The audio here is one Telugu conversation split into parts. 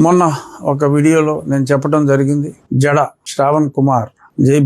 మొన్న ఒక వీడియోలో నేను చెప్పడం జరిగింది. జడ శ్రావణ్ కుమార్ జై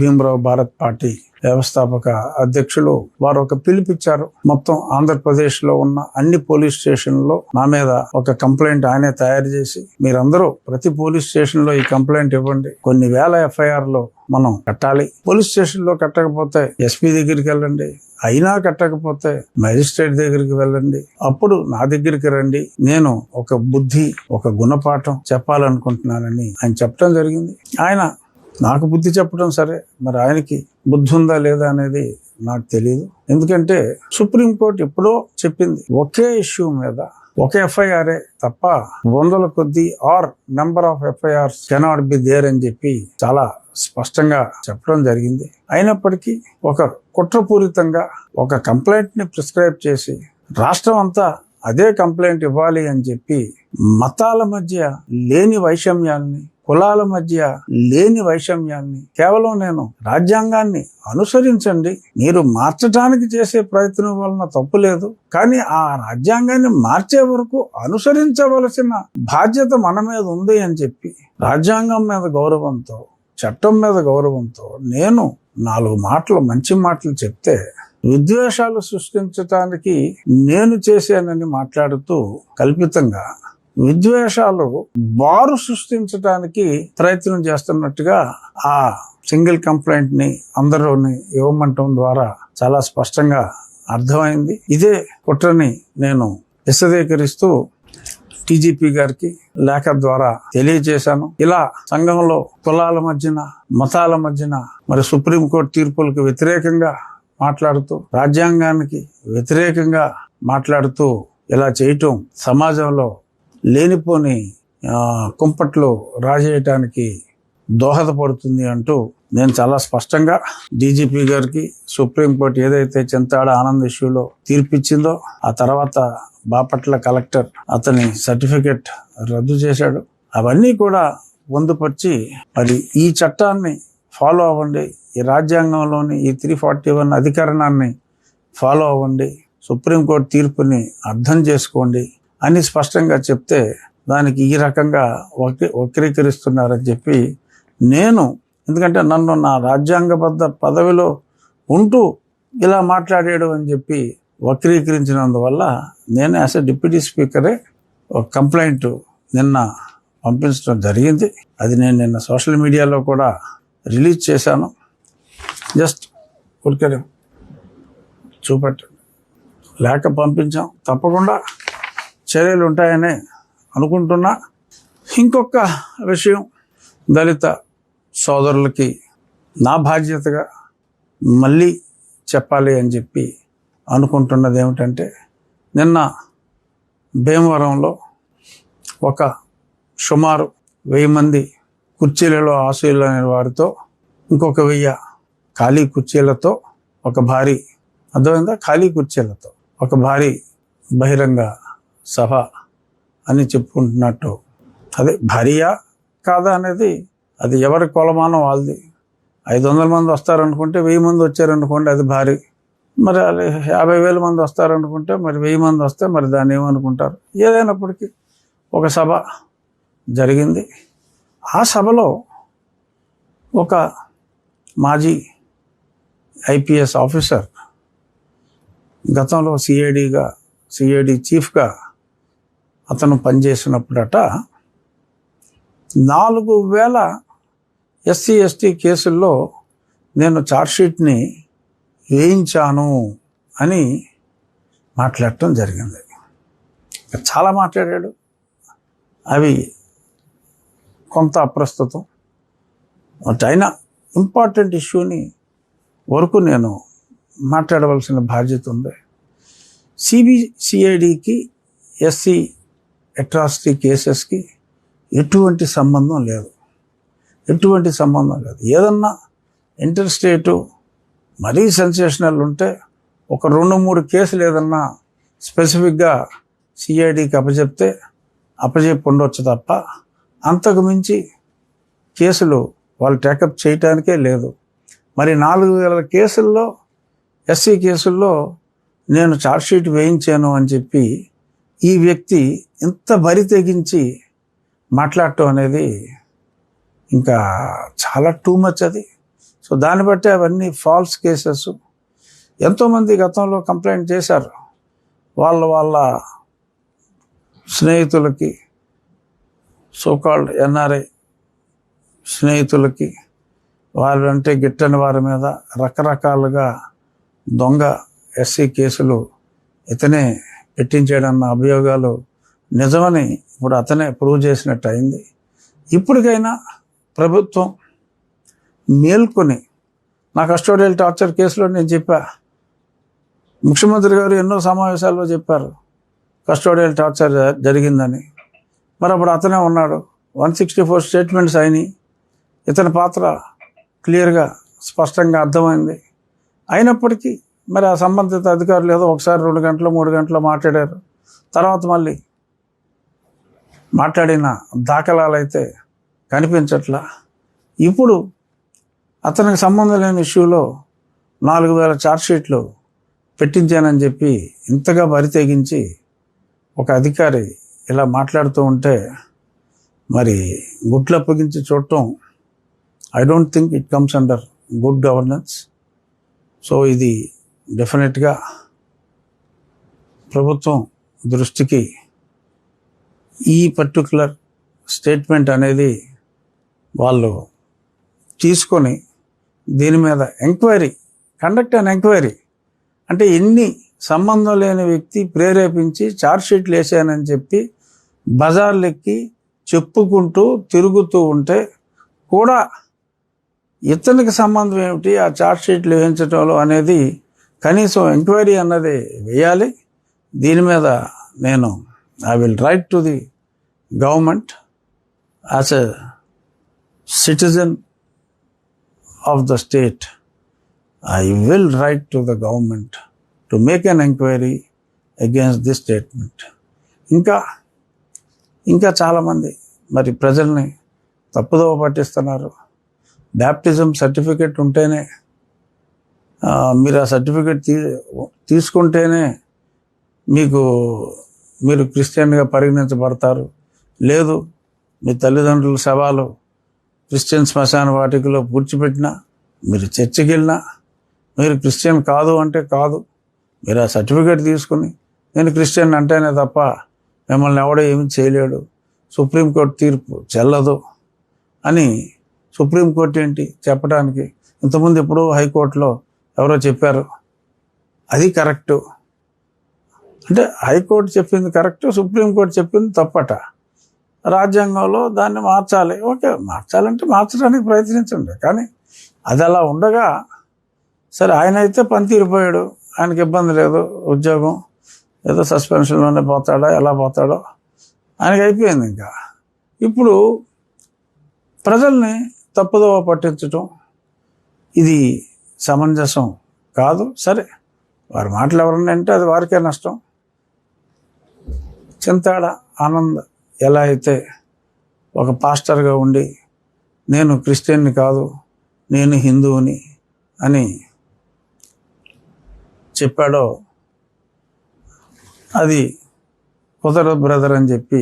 భీమరావు భారత్ పార్టీ వ్యవస్థాపక అధ్యక్షులు వారు ఒక పిలుపిచ్చారు. మొత్తం ఆంధ్రప్రదేశ్ లో ఉన్న అన్ని పోలీస్ స్టేషన్లలో నా మీద ఒక కంప్లైంట్ ఆయనే తయారు చేసి, మీరందరూ ప్రతి పోలీస్ స్టేషన్ లో ఈ కంప్లైంట్ ఇవ్వండి, కొన్ని వేల ఎఫ్ఐఆర్ లో మనం కట్టాలి, పోలీస్ స్టేషన్ లో కట్టకపోతే ఎస్పీ దగ్గరికి వెళ్ళండి, అయినా కట్టకపోతే మేజిస్ట్రేట్ దగ్గరికి వెళ్ళండి, అప్పుడు నా దగ్గరికి రండి, నేను ఒక బుద్ధి ఒక గుణపాఠం చెప్పాలనుకుంటున్నానని ఆయన చెప్పడం జరిగింది. ఆయన నాకు బుద్ధి చెప్పడం సరే, మరి ఆయనకి బుద్ధి ఉందా లేదా అనేది నాకు తెలియదు. ఎందుకంటే సుప్రీంకోర్టు ఎప్పుడో చెప్పింది, ఒకే ఇష్యూ మీద ఒక ఎఫ్ఐఆర్ తప్ప వందల కొద్ది or number of FIRs cannot be there అని చెప్పి చాలా స్పష్టంగా చెప్పడం జరిగింది. అయినప్పటికీ ఒక కుట్రపూరితంగా ఒక కంప్లైంట్ ని ప్రిస్క్రైబ్ చేసి రాష్ట్రం అంతా అదే కంప్లైంట్ ఇవ్వాలి అని చెప్పి మతాల మధ్య లేని వైషమ్యాల్ని, కులాల మధ్య లేని వైషమ్యాన్ని, కేవలం నేను రాజ్యాంగాన్ని అనుసరించండి, మీరు మార్చడానికి చేసే ప్రయత్నం వలన తప్పు లేదు, కానీ ఆ రాజ్యాంగాన్ని మార్చే వరకు అనుసరించవలసిన బాధ్యత మన మీద ఉంది అని చెప్పి రాజ్యాంగం మీద గౌరవంతో, చట్టం మీద గౌరవంతో నేను 4 మాటలు మంచి మాటలు చెప్తే విద్వేషాలు సృష్టించడానికి నేను చేశానని మాట్లాడుతూ కల్పితంగా విద్వేషాలు బారు సృష్టించడానికి ప్రయత్నం చేస్తున్నట్టుగా ఆ సింగిల్ కంప్లైంట్ ని అందరూని ఇవ్వమంటం ద్వారా చాలా స్పష్టంగా అర్థమైంది. ఇదే కుట్రని నేను విశదీకరిస్తూ టీజీపీ గారికి లేఖ ద్వారా తెలియజేశాను. ఇలా సంఘంలో కులాల మధ్యన, మతాల మధ్యన, మరి సుప్రీంకోర్టు తీర్పులకు వ్యతిరేకంగా మాట్లాడుతూ, రాజ్యాంగానికి వ్యతిరేకంగా మాట్లాడుతూ ఇలా చేయటం సమాజంలో లేనిపోని కుంపట్లు రాజేయటానికి దోహదపడుతుంది అంటూ నేను చాలా స్పష్టంగా డీజీపీ గారికి, సుప్రీంకోర్టు ఏదైతే చింతాడ ఆనంద్ ఇష్యూలో తీర్పిచ్చిందో ఆ తర్వాత బాపట్ల కలెక్టర్ అతని సర్టిఫికెట్ రద్దు చేశాడు, అవన్నీ కూడా పొందుపరిచి మరి ఈ చట్టాన్ని ఫాలో అవ్వండి, ఈ రాజ్యాంగంలోని ఈ 341 అధికరణాన్ని ఫాలో అవ్వండి, సుప్రీంకోర్టు తీర్పుని అర్థం చేసుకోండి అని స్పష్టంగా చెప్తే దానికి ఈ రకంగా వక్రీకరిస్తున్నారని చెప్పి నేను, ఎందుకంటే నన్ను నా రాజ్యాంగబద్ధ పదవిలో ఉంటూ ఇలా మాట్లాడాడు అని చెప్పి వక్రీకరించినందువల్ల నేను యాజ్ ఎ డిప్యూటీ స్పీకరే ఒక కంప్లైంట్ నిన్న పంపించడం జరిగింది. అది నేను నిన్న సోషల్ మీడియాలో కూడా రిలీజ్ చేశాను. జస్ట్ ఊరికే చూపెట్టండి, లేఖ పంపించాం, తప్పకుండా చర్యలు ఉంటాయని అనుకుంటున్నా. ఇంకొక విషయం, దళిత సోదరులకి నా బాధ్యతగా మళ్ళీ చెప్పాలి అని చెప్పి అనుకుంటున్నది ఏమిటంటే, నిన్న భీమవరంలో ఒక సుమారు 1000 మంది కుర్చీలలో ఆశీలైన వారితో, ఇంకొక 1000 ఖాళీ కుర్చీలతో ఒక భారీ, అర్థమైందా, ఖాళీ కుర్చీలతో ఒక భారీ బహిరంగ సభ అని చెప్పుకుంటున్నట్టు, అదే భారీయా కాదా అనేది అది ఎవరి కొలమానం వాళ్ళది. 500 మంది వస్తారనుకుంటే 1000 మంది వచ్చారనుకోండి అది భారీ, మరి 50,000 మంది వస్తారనుకుంటే మరి 1000 మంది వస్తే మరి దాన్ని ఏమనుకుంటారు. ఏదైనప్పటికీ ఒక సభ జరిగింది. ఆ సభలో ఒక మాజీ ఐపీఎస్ ఆఫీసర్, గతంలో సిఐడి చీఫ్గా అతను పనిచేసినప్పుడట 4,000 ఎస్సీ ఎస్టీ కేసుల్లో నేను ఛార్జ్షీట్ని వేయించాను అని మాట్లాడటం జరిగింది. చాలా మాట్లాడాడు, అవి కొంత అప్రస్తుతం. అయినా ఇంపార్టెంట్ ఇష్యూని వరకు నేను మాట్లాడవలసిన బాధ్యత ఉంది. సిబిసిఐడికి ఎస్సీ అట్రాసిటీ కేసెస్కి ఎటువంటి సంబంధం లేదు. ఏదన్నా ఇంటర్ స్టేటు మరీ సెన్సేషనల్ ఉంటే ఒక 2-3 కేసులు ఏదన్నా స్పెసిఫిక్గా సిఐడికి అప్పచెప్పి ఉండొచ్చు తప్ప అంతకు మించి కేసులు వాళ్ళు టేకప్ చేయటానికే లేదు. మరి 4,000 కేసుల్లో, ఎస్సీ కేసుల్లో నేను ఛార్జ్షీట్ వేయించాను అని చెప్పి ఈ వ్యక్తి ఇంత బరి తెగించి మాట్లాడటం అనేది ఇంకా చాలా టూ మచ్ అది. సో దాన్ని బట్టి అవన్నీ ఫాల్స్ కేసెస్. ఎంతోమంది గతంలో కంప్లైంట్ చేశారు, వాళ్ళ స్నేహితులకి, సోకాల్డ్ ఎన్ఆర్ఐ స్నేహితులకి, వాళ్ళంటే గిట్టని వారి మీద రకరకాలుగా దొంగ ఎస్సీ కేసులు ఇతనే పెట్టించాడన్న అభియోగాలు నిజమని ఇప్పుడు అతనే ప్రూవ్ చేసినట్టు అయింది. ఇప్పటికైనా ప్రభుత్వం మేల్కొని, నా కస్టోడియల్ టార్చర్ కేసులో నేను చెప్పా, ముఖ్యమంత్రి గారు ఎన్నో సమావేశాల్లో చెప్పారు కస్టోడియల్ టార్చర్ జరిగిందని. మరి అప్పుడు అతనే ఉన్నాడు, 164 స్టేట్మెంట్స్ అయినాయి, ఇతని పాత్ర క్లియర్గా స్పష్టంగా అర్థమైంది. అయినప్పటికీ మరి ఆ సంబంధిత అధికారులు ఏదో ఒకసారి 2 గంటలు 3 గంటలు మాట్లాడారు, తర్వాత మళ్ళీ మాట్లాడిన దాఖలాలు అయితే కనిపించట్లా. ఇప్పుడు అతనికి సంబంధం లేని ఇష్యూలో 4000 ఛార్జ్షీట్లు పెట్టించానని చెప్పి ఇంతగా బరి తెగించి ఒక అధికారి ఇలా మాట్లాడుతూ ఉంటే మరి గుడ్లు అప్పగించి చూడటం, I don't think it comes under good governance. So ఇది డెఫినెట్గా ప్రభుత్వం దృష్టికి ఈ పర్టికులర్ స్టేట్మెంట్ అనేది వాళ్ళు తీసుకొని దీని మీద ఎంక్వైరీ, కండక్ట్ అన్ ఎంక్వైరీ. అంటే ఎన్ని సంబంధం లేని వ్యక్తి ప్రేరేపించి ఛార్జ్షీట్లు వేసానని చెప్పి బజార్లెక్కి చెప్పుకుంటూ తిరుగుతూ ఉంటే కూడా ఇతనికి సంబంధం ఏమిటి ఆ ఛార్జ్షీట్లు వేయించడంలో అనేది కనీసం ఎంక్వైరీ అన్నది వేయాలి. దీని మీద నేను I will write to the government as a citizen of the state. I will write to the government to make an inquiry against this statement. ఇంకా చాలామంది మరి ప్రజల్ని తప్పుదోవ పట్టిస్తున్నారు. బ్యాప్టిజం సర్టిఫికెట్ ఉంటేనే, మీరు ఆ సర్టిఫికెట్ తీసుకుంటేనే మీరు క్రిస్టియన్గా పరిగణించబడతారు. లేదు, మీ తల్లిదండ్రుల శవాలు క్రిస్టియన్ శ్మశాన వాటికలో పూడ్చిపెట్టినా, మీరు చర్చికి వెళ్ళినా, మీరు క్రిస్టియన్ కాదు అంటే కాదు, మీరు ఆ సర్టిఫికేట్ తీసుకుని నేను క్రిస్టియన్ అంటేనే తప్ప మిమ్మల్ని ఎవడో ఏమి చేయలేడు, సుప్రీంకోర్టు తీర్పు చెల్లదు అని సుప్రీంకోర్టు ఏంటి చెప్పడానికి? ఇంతకుముందు ఎప్పుడో హైకోర్టులో ఎవరో చెప్పారు, అది కరెక్టు. అంటే హైకోర్టు చెప్పింది కరెక్టు, సుప్రీంకోర్టు చెప్పింది తప్పట. రాజ్యాంగంలో దాన్ని మార్చాలి. ఓకే, మార్చాలంటే మార్చడానికి ప్రయత్నించండి. కానీ అది అలా ఉండగా, సరే ఆయన అయితే పనితీరిపోయాడు, ఆయనకి ఇబ్బంది లేదు, ఉద్యోగం ఏదో సస్పెన్షన్లోనే పోతాడో ఎలా పోతాడో ఆయనకి అయిపోయింది. ఇంకా ఇప్పుడు ప్రజల్ని తప్పుదోవ పట్టించటం ఇది సమంజసం కాదు. సరే, వారి మాటలు ఎవరన్నా అంటే అది వారికే నష్టం. చింతాడ ఆనంద్ ఎలా అయితే ఒక పాస్టర్గా ఉండి నేను క్రిస్టియన్ని కాదు, నేను హిందువుని అని చెప్పాడో, అది కుదరదు బ్రదర్ అని చెప్పి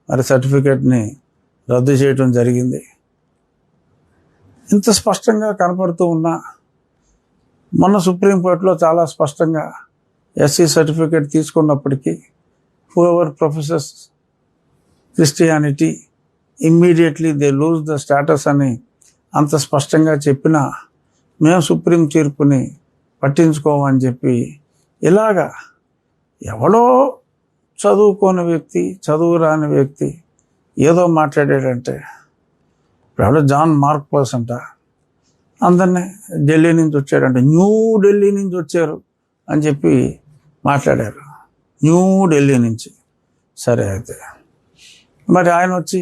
మరి సర్టిఫికేట్ని రద్దు చేయడం జరిగింది. ఇంత స్పష్టంగా కనపడుతూ ఉన్నా మొన్న సుప్రీంకోర్టులో చాలా స్పష్టంగా ఎస్సీ సర్టిఫికేట్ తీసుకున్నప్పటికీ whoever professes Christianity immediately they lose the status అని అంత స్పష్టంగా చెప్పినా మేము సుప్రీం తీర్పుని పట్టించుకోమని చెప్పి ఇలాగా ఎవడో చదువుకోని వ్యక్తి, చదువు రాని వ్యక్తి ఏదో మాట్లాడాడంటే, ఇప్పుడు జాన్ మార్క్స్ అంట అందరినీ ఢిల్లీ నుంచి వచ్చాడంటే, న్యూ ఢిల్లీ నుంచి వచ్చారు అని చెప్పి మాట్లాడారు. న్యూ ఢిల్లీ నుంచి. సరే, అయితే మరి ఆయన వచ్చి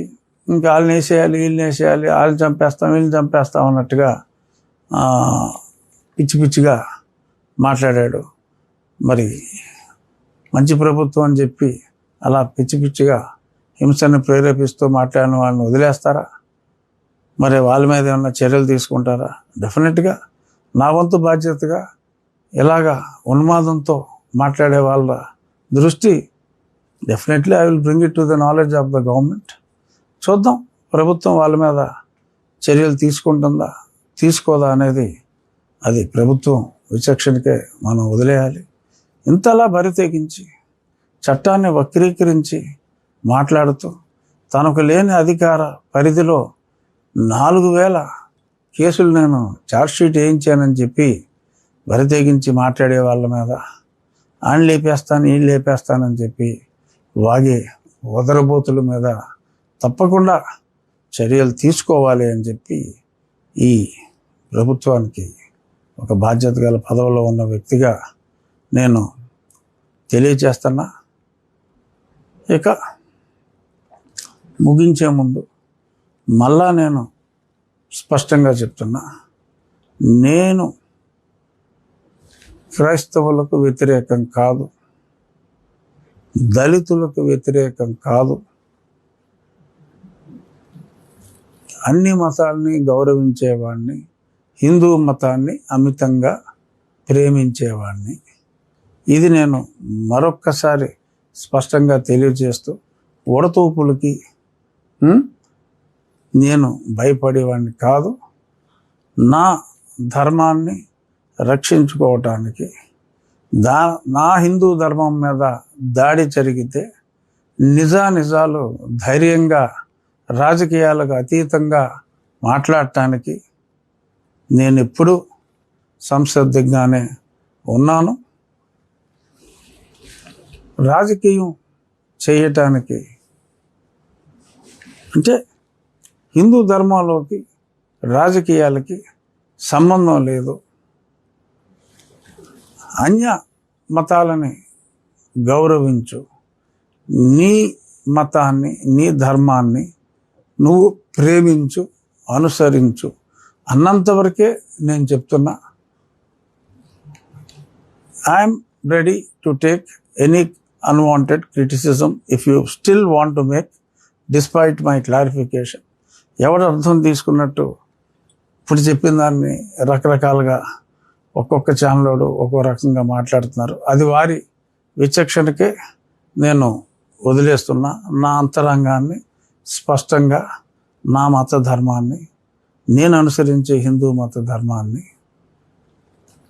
ఇంకా వాళ్ళని వేసేయాలి, వీళ్ళని వేసేయాలి, వాళ్ళని చంపేస్తాం, వీళ్ళని చంపేస్తాం అన్నట్టుగా పిచ్చి పిచ్చిగా మాట్లాడాడు. మరి మంచి ప్రభుత్వం అని చెప్పి అలా పిచ్చి పిచ్చిగా హింసను ప్రేరేపిస్తూ మాట్లాడిన వాళ్ళని వదిలేస్తారా? మరి వాళ్ళ మీద ఏమన్నా చర్యలు తీసుకుంటారా? డెఫినెట్గా నా వంతు బాధ్యతగా ఇలాగా ఉన్మాదంతో మాట్లాడే వాళ్ళ దృష్టి definitely I will bring it to the knowledge of the government. చూద్దాం ప్రభుత్వం వాళ్ళ మీద చర్యలు తీసుకుంటుందా తీసుకోదా అనేది అది ప్రభుత్వం విచక్షణకే మనం వదిలేయాలి. ఇంతలా బరితెగించి చట్టాన్ని వక్రీకరించి మాట్లాడుతూ తనకు లేని అధికార పరిధిలో 4,000 కేసులు నేను ఛార్జ్షీట్ వేయించానని చెప్పి బరితెగించి మాట్లాడే వాళ్ళ మీద ఆయన లేపేస్తాను ఈయన లేపేస్తానని చెప్పి వాగే వదరబోతుల మీద తప్పకుండా చర్యలు తీసుకోవాలి అని చెప్పి ఈ ప్రభుత్వానికి ఒక బాధ్యత గల పదవిలో ఉన్న వ్యక్తిగా నేను తెలియచేస్తున్నా. ఇక ముగించే ముందు మళ్ళా నేను స్పష్టంగా చెప్తున్నా, నేను క్రైస్తవులకు వ్యతిరేకం కాదు, దళితులకు వ్యతిరేకం కాదు, అన్ని మతాల్ని గౌరవించేవాడిని, హిందూ మతాన్ని అమితంగా ప్రేమించేవాడిని. ఇది నేను మరొక్కసారి స్పష్టంగా తెలియజేస్తూ, ఉడతూపులకి నేను భయపడేవాడిని కాదు. నా ధర్మాన్ని రక్షించుకోవటానికి నా హిందూ ధర్మం మీద దాడి జరిగితే నిజాలు ధైర్యంగా రాజకీయాలకు అతీతంగా మాట్లాడటానికి నేను ఎప్పుడూ సంసిద్ధంగానే ఉన్నాను. రాజకీయం చేయటానికి అంటే హిందూ ధర్మంలోకి రాజకీయాలకి సంబంధం లేదు. అన్య మతాలని గౌరవించు, నీ మతాన్ని నీ ధర్మాన్ని నువ్వు ప్రేమించు, అనుసరించు అన్నంతవరకే నేను చెప్తున్నా. I'm ready to take any unwanted criticism if you still want to make despite my clarification. ఎవరు అర్థం తీసుకున్నట్టు ఇప్పుడు చెప్పిన దాన్ని రకరకాలుగా ఒక్కొక్క ఛానల్ ఒక్కో రకంగా మాట్లాడుతున్నారు. అది వారి విచక్షణకే నేను వదిలేస్తున్నా. నా అంతరంగాన్ని స్పష్టంగా నా మత ధర్మాన్ని, నేను అనుసరించే హిందూ మత ధర్మాన్ని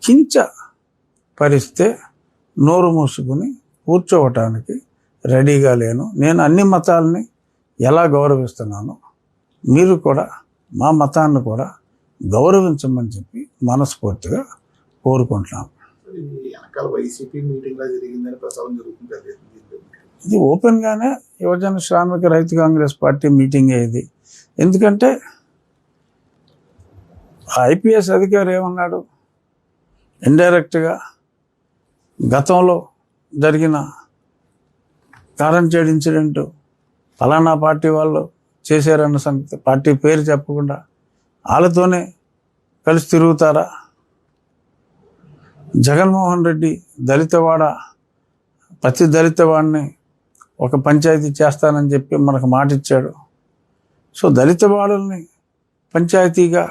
కించ పరిస్తే నోరు మూసుకుని కూర్చోవటానికి రెడీగా లేను. నేను అన్ని మతాలని ఎలా గౌరవిస్తున్నానో మీరు కూడా మా మతాన్ని కూడా గౌరవించమని చెప్పి మనస్ఫూర్తిగా కోరుకుంటున్నాం. ఇది ఓపెన్గానే యువజన శ్రామిక రైతు కాంగ్రెస్ పార్టీ మీటింగ్ ఇది. ఎందుకంటే ఐపీఎస్ అధికారి ఏమన్నాడు, ఇండైరెక్ట్గా గతంలో జరిగిన కారంచేడు ఇన్సిడెంటు ఫలానా పార్టీ వాళ్ళు చేశారన్న సంగతి పార్టీ పేరు చెప్పకుండా వాళ్ళతోనే కలిసి తిరుగుతారా? జగన్మోహన్ రెడ్డి దళితవాడ ప్రతి దళితవాడిని ఒక పంచాయతీ చేస్తానని చెప్పి మనకు మాట ఇచ్చాడు. సో దళితవాడల్ని పంచాయతీగా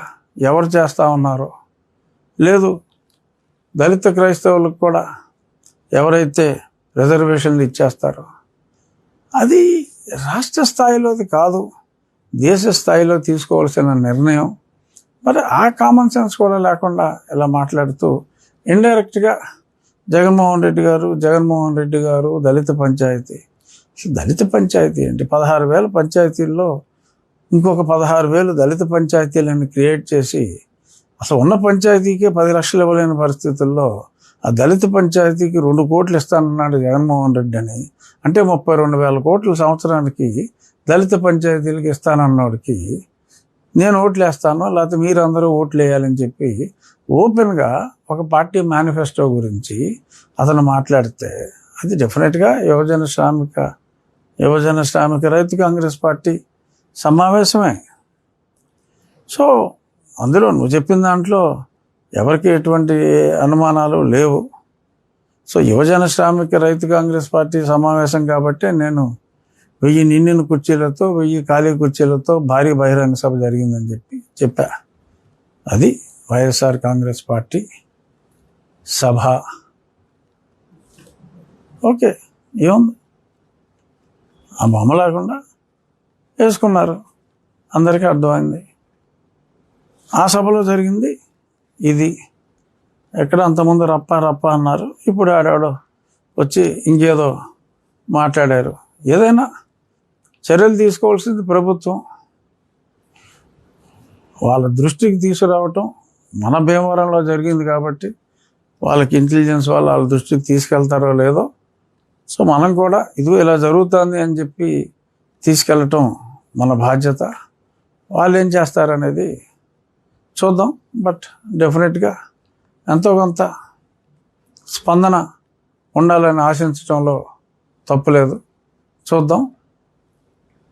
ఎవరు చేస్తూ ఉన్నారో, లేదు దళిత క్రైస్తవులకు కూడా ఎవరైతే రిజర్వేషన్లు ఇచ్చేస్తారో అది రాష్ట్ర స్థాయిలోది కాదు, దేశ స్థాయిలో తీసుకోవాల్సిన నిర్ణయం. మరి ఆ కామన్ సెన్స్ కూడా లేకుండా ఇలా మాట్లాడుతూ ఇండైరెక్ట్గా జగన్మోహన్ రెడ్డి గారు దళిత పంచాయతీ. దళిత పంచాయతీ అంటే 16,000 పంచాయతీల్లో ఇంకొక 16,000 దళిత పంచాయతీలను క్రియేట్ చేసి అసలు ఉన్న పంచాయతీకే 10 లక్షలు ఇవ్వలేని పరిస్థితుల్లో ఆ దళిత పంచాయతీకి 2 కోట్లు ఇస్తానన్నాడు జగన్మోహన్ రెడ్డి అని. అంటే 32,000 కోట్లు సంవత్సరానికి దళిత పంచాయతీలకు ఇస్తానన్నోడికి నేను ఓట్లు వేస్తాను, లేకపోతే మీరు అందరూ ఓట్లు వేయాలని చెప్పి ఓపెన్గా ఒక పార్టీ మేనిఫెస్టో గురించి అతను మాట్లాడితే అది డెఫినెట్గా యువజన శ్రామిక రైతు కాంగ్రెస్ పార్టీ సమావేశమే. సో అందులో నువ్వు చెప్పిన దాంట్లో ఎవరికి ఎటువంటి అనుమానాలు లేవు. సో యువజన శ్రామిక రైతు కాంగ్రెస్ పార్టీ సమావేశం కాబట్టి నేను 1000 నిండిన కుర్చీలతో 1000 ఖాళీ కుర్చీలతో భారీ బహిరంగ సభ జరిగిందని చెప్పా. అది వైఎస్ఆర్ కాంగ్రెస్ పార్టీ సభ. ఓకే, ఏముంది, ఆ బొమ్మ లేకుండా వేసుకున్నారు, అందరికీ అర్థమైంది. ఆ సభలో జరిగింది ఇది. ఎక్కడ అంతకుముందు రప్ప రప్ప అన్నారు, ఇప్పుడు ఆడాడో వచ్చి ఇంకేదో మాట్లాడారు. ఏదైనా చర్యలు తీసుకోవాల్సింది ప్రభుత్వం. వాళ్ళ దృష్టికి తీసుకురావటం మన భీమవరంలో జరిగింది కాబట్టి వాళ్ళకి ఇంటెలిజెన్స్ వాళ్ళు వాళ్ళ దృష్టికి తీసుకెళ్తారో లేదో. సో మనం కూడా ఇదిగో ఇలా జరుగుతుంది అని చెప్పి తీసుకెళ్ళటం మన బాధ్యత. వాళ్ళు ఏం చేస్తారనేది చూద్దాం. బట్ డెఫినెట్గా ఎంతో కొంత స్పందన ఉండాలని ఆశించడంలో తప్పులేదు. చూద్దాం.